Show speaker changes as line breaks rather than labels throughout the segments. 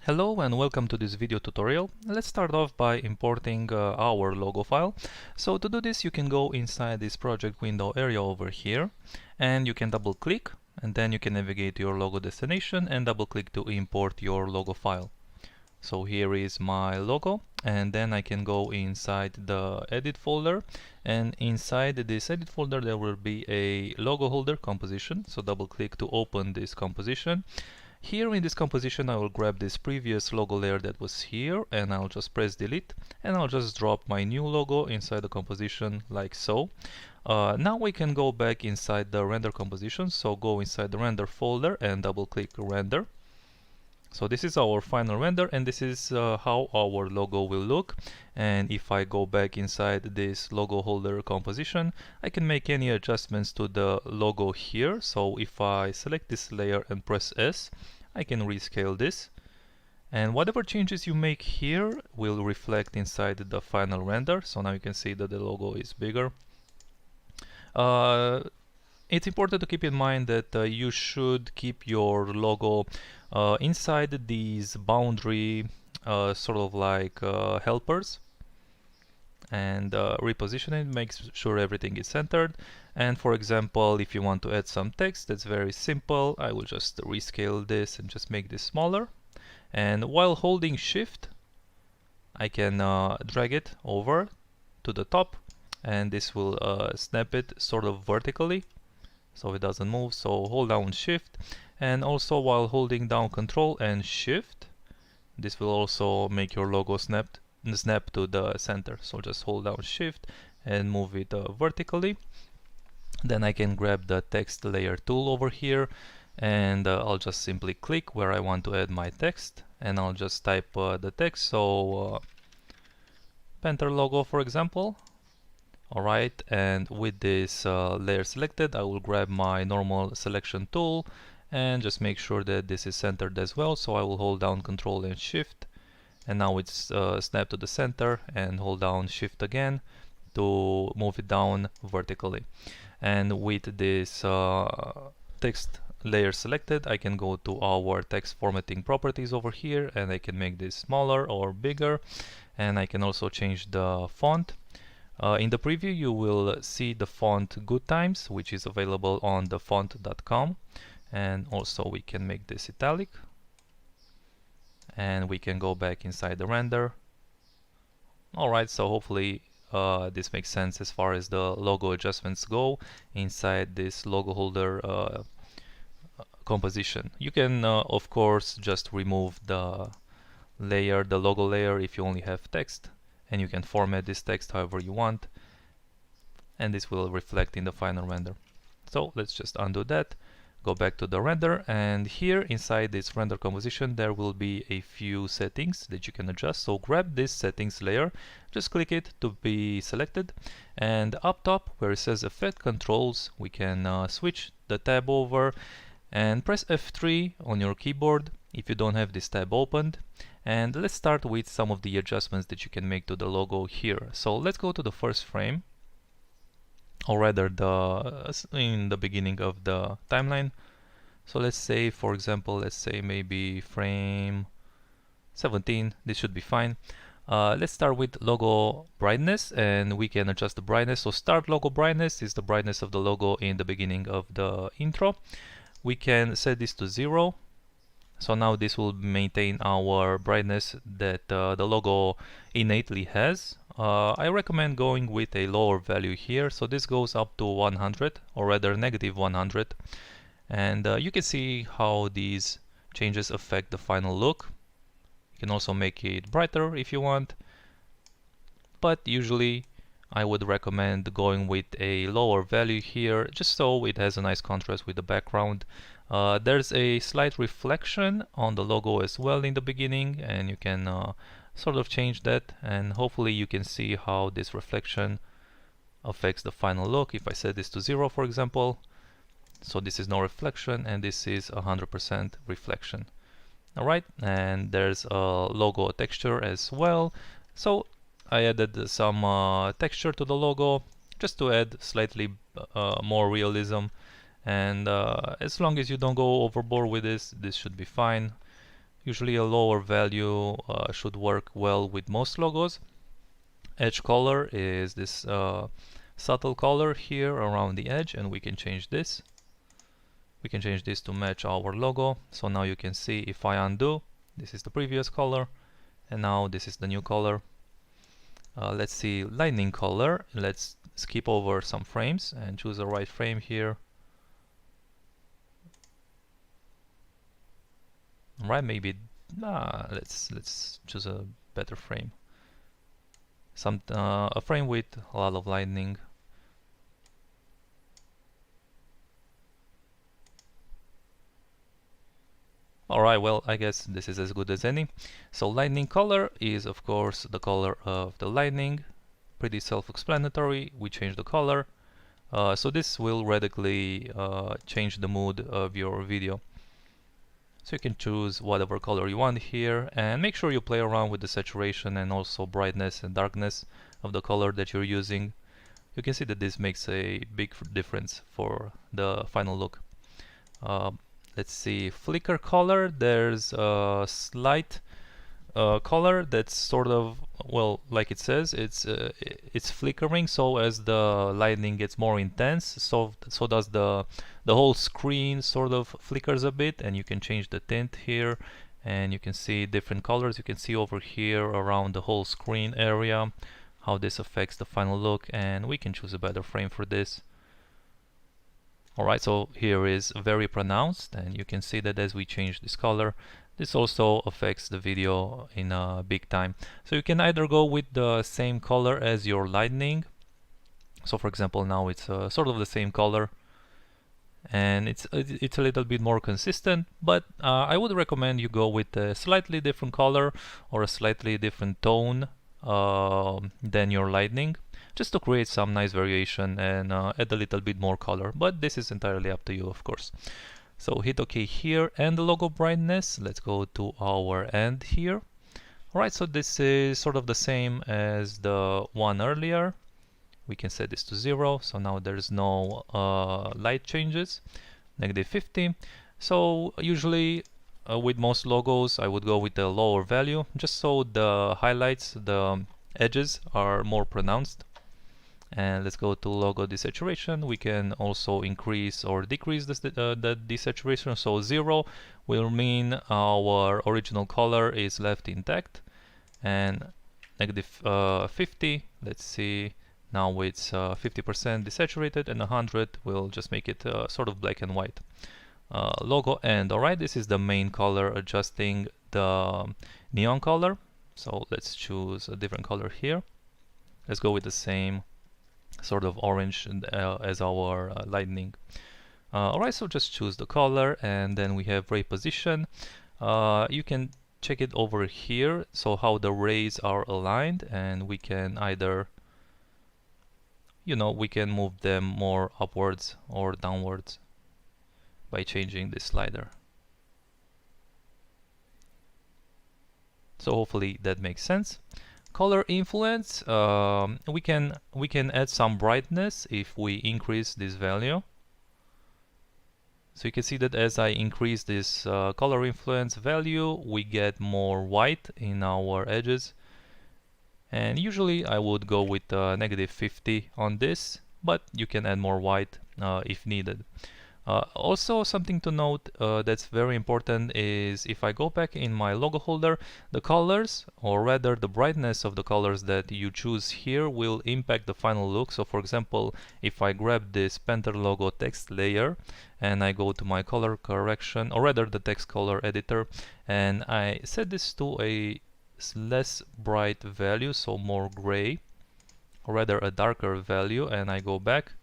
Hello and welcome to this video tutorial. Let's start off by importing our logo file. So to do this, you can go inside this project window area over here and you can double click and then you can navigate to your logo destination and double click to import your logo file. So here is my logo, and then I can go inside the edit folder, and inside this edit folder there will be a logo holder composition. So double click to open this composition. Here in this composition I will grab this previous logo layer that was here and I'll just press delete and I'll just drop my new logo inside the composition like so. Now we can go back inside the render composition, so go inside the render folder and double click render. So this is our final render and this is how our logo will look. And if I go back inside this logo holder composition, I can make any adjustments to the logo here. So if I select this layer and press S, I can rescale this. And whatever changes you make here will reflect inside the final render. So now you can see that the logo is bigger. It's important to keep in mind that you should keep your logo inside these boundary sort of like helpers, and reposition it, makes sure everything is centered. And for example, if you want to add some text, that's very simple. I will just rescale this and just make this smaller, and while holding shift I can drag it over to the top and this will snap it sort of vertically so it doesn't move. So hold down shift, and also while holding down control and shift, this will also make your logo snap to the center. So just hold down shift and move it vertically. Then I can grab the text layer tool over here and I'll just simply click where I want to add my text and I'll just type the text. So Panther logo, for example. Alright, and with this layer selected, I will grab my normal selection tool and just make sure that this is centered as well. So I will hold down Control and Shift, and now it's snapped to the center, and hold down Shift again to move it down vertically. And with this text layer selected, I can go to our text formatting properties over here and I can make this smaller or bigger, and I can also change the font. In the preview you will see the font Good Times, which is available on thefont.com, and also we can make this italic, and we can go back inside the render. Alright, so hopefully this makes sense as far as the logo adjustments go inside this logo holder composition. You can of course just remove the layer, the logo layer, if you only have text, and you can format this text however you want, and this will reflect in the final render. So let's just undo that, go back to the render, and here inside this render composition there will be a few settings that you can adjust. So grab this settings layer, just click it to be selected, and up top where it says effect controls, we can switch the tab over and press F3 on your keyboard if you don't have this tab opened. And let's start with some of the adjustments that you can make to the logo here. So let's go to the first frame, or rather in the beginning of the timeline. So let's say, for example, let's say maybe frame 17. This should be fine. Let's start with logo brightness, and we can adjust the brightness. So start logo brightness is the brightness of the logo in the beginning of the intro. We can set this to 0. So now this will maintain our brightness that the logo innately has. I recommend going with a lower value here. So this goes up to 100, or rather negative 100. And you can see how these changes affect the final look. You can also make it brighter if you want, but usually I would recommend going with a lower value here, just so it has a nice contrast with the background. There's a slight reflection on the logo as well in the beginning, and you can sort of change that, and hopefully you can see how this reflection affects the final look. If I set this to 0, for example, so this is no reflection and this is 100% reflection. Alright, and there's a logo texture as well. So I added some texture to the logo just to add slightly more realism, and as long as you don't go overboard with this, this should be fine. Usually a lower value should work well with most logos. Edge color is this subtle color here around the edge, and we can change this. We can change this to match our logo. So now you can see if I undo, this is the previous color, and now this is the new color. Let's see lightning color. Let's skip over some frames and choose the right frame here. Right, maybe let's choose a better frame. A frame with a lot of lightning. Alright, well, I guess this is as good as any. So lightning color is of course the color of the lightning. Pretty self-explanatory. We change the color. So this will radically change the mood of your video. So you can choose whatever color you want here, and make sure you play around with the saturation and also brightness and darkness of the color that you're using. You can see that this makes a big difference for the final look. Let's see, flicker color. There's a slight color that's sort of, well, like it says, it's flickering. So as the lightning gets more intense, so does the whole screen sort of flickers a bit, and you can change the tint here, and you can see different colors. You can see over here around the whole screen area how this affects the final look, and we can choose a better frame for this. Alright, so here is very pronounced, and you can see that as we change this color, this also affects the video in a big time. So you can either go with the same color as your lightning. So for example, now it's sort of the same color, and it's a little bit more consistent, but I would recommend you go with a slightly different color or a slightly different tone than your lightning, just to create some nice variation and add a little bit more color, but this is entirely up to you, of course. So hit OK here, and the logo brightness, let's go to our end here. Alright, so this is sort of the same as the one earlier. We can set this to 0, so now there's no light changes. -50. So usually with most logos I would go with the lower value, just so the highlights, the edges are more pronounced. And let's go to logo desaturation. We can also increase or decrease the desaturation. So 0 will mean our original color is left intact, and -50, let's see, now it's 50% desaturated, and 100 will just make it sort of black and white. Logo end. Alright, this is the main color, adjusting the neon color. So let's choose a different color here. Let's go with the same sort of orange as our lightning. Alright, so just choose the color, and then we have ray position. You can check it over here, so how the rays are aligned, and we can either, we can move them more upwards or downwards by changing this slider. So hopefully that makes sense. Color influence, we can add some brightness if we increase this value. So you can see that as I increase this color influence value, we get more white in our edges. And usually I would go with -50 on this, but you can add more white if needed. Also, something to note that's very important is if I go back in my logo holder, the colors, or rather the brightness of the colors that you choose here, will impact the final look. So for example, if I grab this Panther logo text layer and I go to my color correction, or rather the text color editor, and I set this to a less bright value, so more gray, or rather a darker value, and I go back,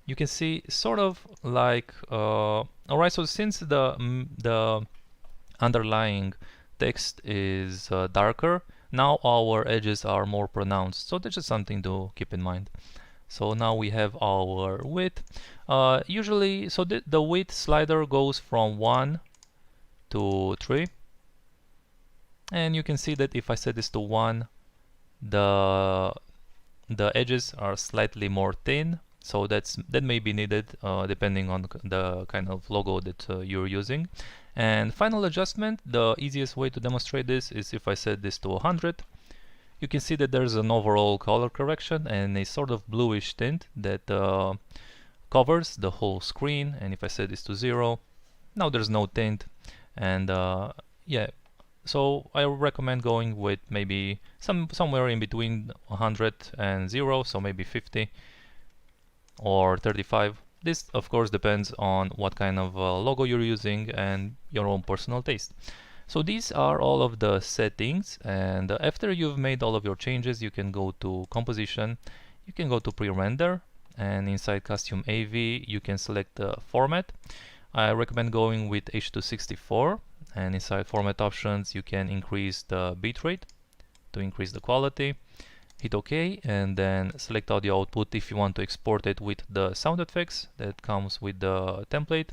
you can see sort of like alright, so since the underlying text is darker, now our edges are more pronounced, so that's just something to keep in mind. So now we have our width. Usually, so the width slider goes from 1 to 3, and you can see that if I set this to 1, the edges are slightly more thin, So that may be needed depending on the kind of logo that you're using. And final adjustment, the easiest way to demonstrate this is if I set this to 100. You can see that there's an overall color correction and a sort of bluish tint that covers the whole screen. And if I set this to 0, now there's no tint. And yeah, so I recommend going with maybe somewhere in between 100 and 0, so maybe 50 or 35. This of course depends on what kind of logo you're using and your own personal taste. So these are all of the settings, and after you've made all of your changes, you can go to composition, you can go to pre-render, and inside custom AV you can select the format. I recommend going with H.264, and inside format options you can increase the bitrate to increase the quality. Hit OK, and then select audio output if you want to export it with the sound effects that comes with the template.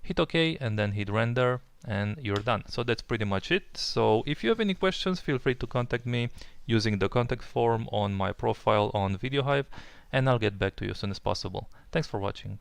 Hit OK, and then hit render, and you're done. So that's pretty much it. So if you have any questions, feel free to contact me using the contact form on my profile on VideoHive, and I'll get back to you as soon as possible. Thanks for watching.